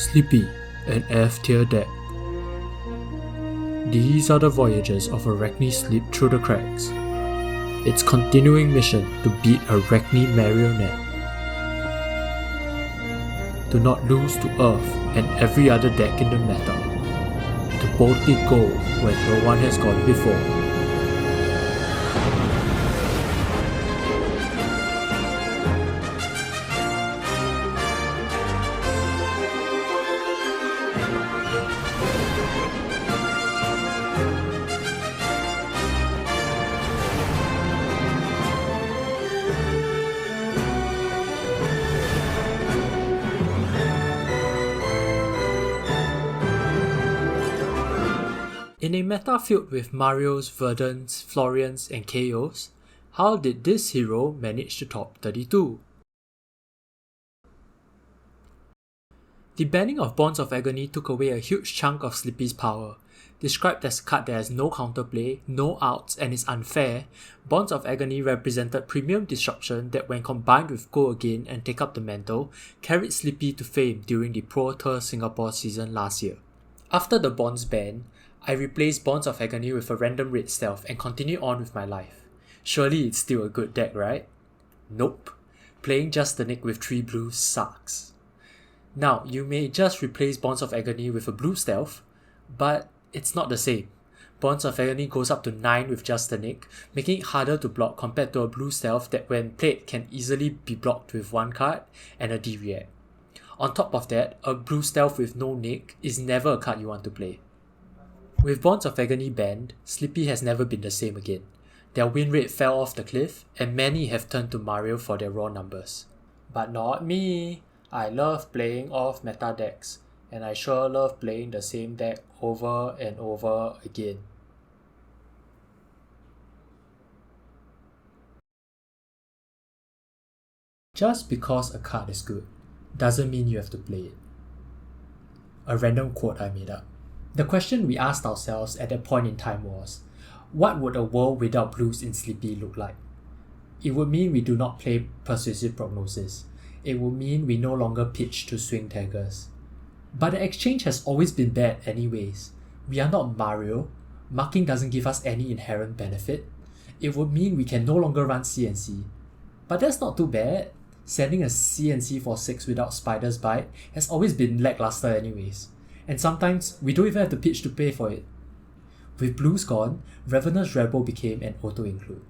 Slippy, an F tier deck. These are the voyages of Agony slip through the cracks. Its continuing mission to beat Agony marionette. To not lose to Earth and every other deck in the meta. To boldly go where no one has gone before. In a meta filled with Marios, Verdants, Florians, and KOs, how did this hero manage to top 32? The banning of Bonds of Agony took away a huge chunk of Slippy's power. Described as a card that has no counterplay, no outs, and is unfair, Bonds of Agony represented premium disruption that, when combined with Go Again and Take Up the Mantle, carried Slippy to fame during the Pro Tour Singapore season last year. After the Bonds ban, I replaced Bonds of Agony with a random red stealth and continue on with my life. Surely it's still a good deck, right? Nope. Playing just the Nick with 3 blues sucks. Now, you may just replace Bonds of Agony with a blue stealth, but it's not the same. Bonds of Agony goes up to 9 with just the Nick, making it harder to block compared to a blue stealth that, when played, can easily be blocked with 1 card and a D-react. On top of that, a blue stealth with no Nick is never a card you want to play. With Bonds of Agony banned, Slippy has never been the same again. Their win rate fell off the cliff, and many have turned to Mario for their raw numbers. But not me. I love playing off meta decks, and I sure love playing the same deck over and over again. Just because a card is good doesn't mean you have to play it. A random quote I made up. The question we asked ourselves at that point in time was, what would a world without blues in Slippy look like? It would mean we do not play Persuasive Prognosis. It would mean we no longer pitch to swing taggers. But the exchange has always been bad anyways. We are not Mario. Marking doesn't give us any inherent benefit. It would mean we can no longer run CNC. But that's not too bad. Sending a CNC for 6 without Spider's Bite has always been lackluster anyways. And sometimes we don't even have to pitch to pay for it. With blues gone, Ravenous Rabble became an auto-include.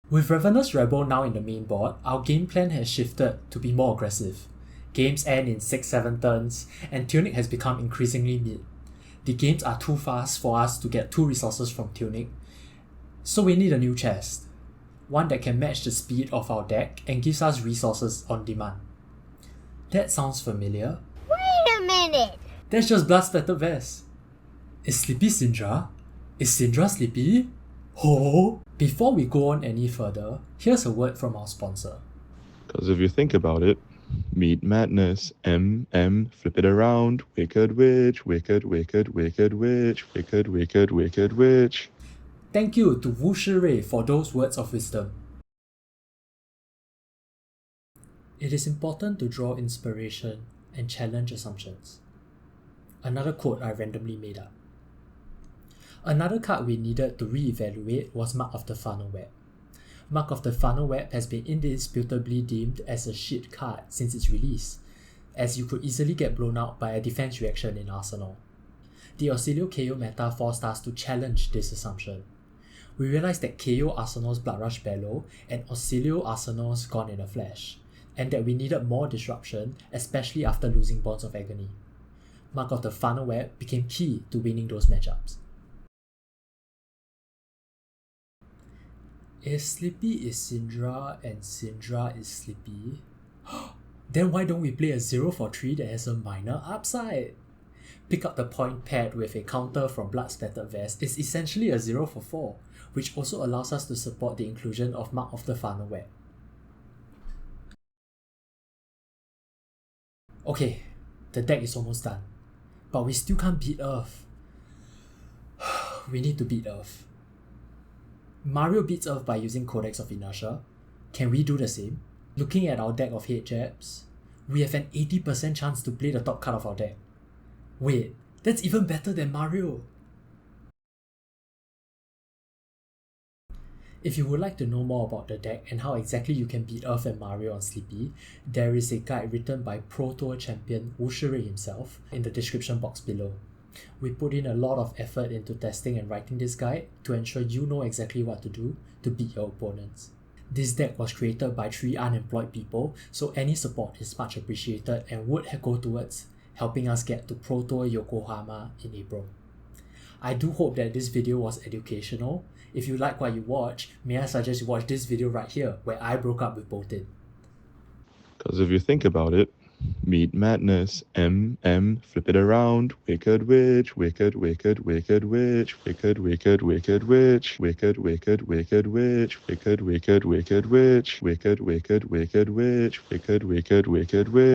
With Ravenous Rabble now in the main board, our game plan has shifted to be more aggressive. Games end in 6-7 turns, and Tunic has become increasingly mid. The games are too fast for us to get 2 resources from Tunic, so we need a new chest. One that can match the speed of our deck and gives us resources on demand. That sounds familiar. Wait a minute! That's just Splattered Vest. Is Slippy Syndra? Is Syndra Slippy? Oh! Before we go on any further, here's a word from our sponsor. Because if you think about it, meat madness, flip it around, wicked witch, wicked, wicked, wicked witch, wicked, wicked, wicked witch. Thank you to Wu Shirei for those words of wisdom. It is important to draw inspiration and challenge assumptions. Another quote I randomly made up. Another card we needed to re-evaluate was Mark of the Funnel Web. Mark of the Funnel Web has been indisputably deemed as a shit card since its release, as you could easily get blown out by a defense reaction in Arsenal. The Auxilio KO meta forced us to challenge this assumption. We realized that KO Arsenal's Blood Rush Bellow and Auxilio Arsenal's Gone in a Flash, and that we needed more disruption, especially after losing Bonds of Agony. Mark of the Funnel Web became key to winning those matchups. If Slippy is Syndra and Syndra is Slippy, then why don't we play a 0 for 3 that has a minor upside? Pick Up the Point paired with a counter from Blood Splattered Vest is essentially a 0 for 4, which also allows us to support the inclusion of Mark of the Funnel Web. Okay, the deck is almost done, but we still can't beat Earth. We need to beat Earth. Mario beats Earth by using Codex of Inertia. Can we do the same? Looking at our deck of head jabs, we have an 80% chance to play the top card of our deck. Wait, that's even better than Mario! If you would like to know more about the deck and how exactly you can beat Earth and Mario on Slippy, there is a guide written by Pro Tour champion Wu Shirei himself in the description box below. We put in a lot of effort into testing and writing this guide to ensure you know exactly what to do to beat your opponents. This deck was created by 3 unemployed people, so any support is much appreciated and would go towards helping us get to Pro Tour Yokohama in April. I do hope that this video was educational. If you like what you watch, may I suggest you watch this video right here, where I broke up with Bolton. Because if you think about it, meet madness, flip it around, wicked witch, wicked, wicked, wicked witch, wicked, wicked, wicked witch, wicked, wicked, wicked witch, wicked, wicked, wicked witch, wicked, wicked, wicked witch, wicked, wicked, wicked witch.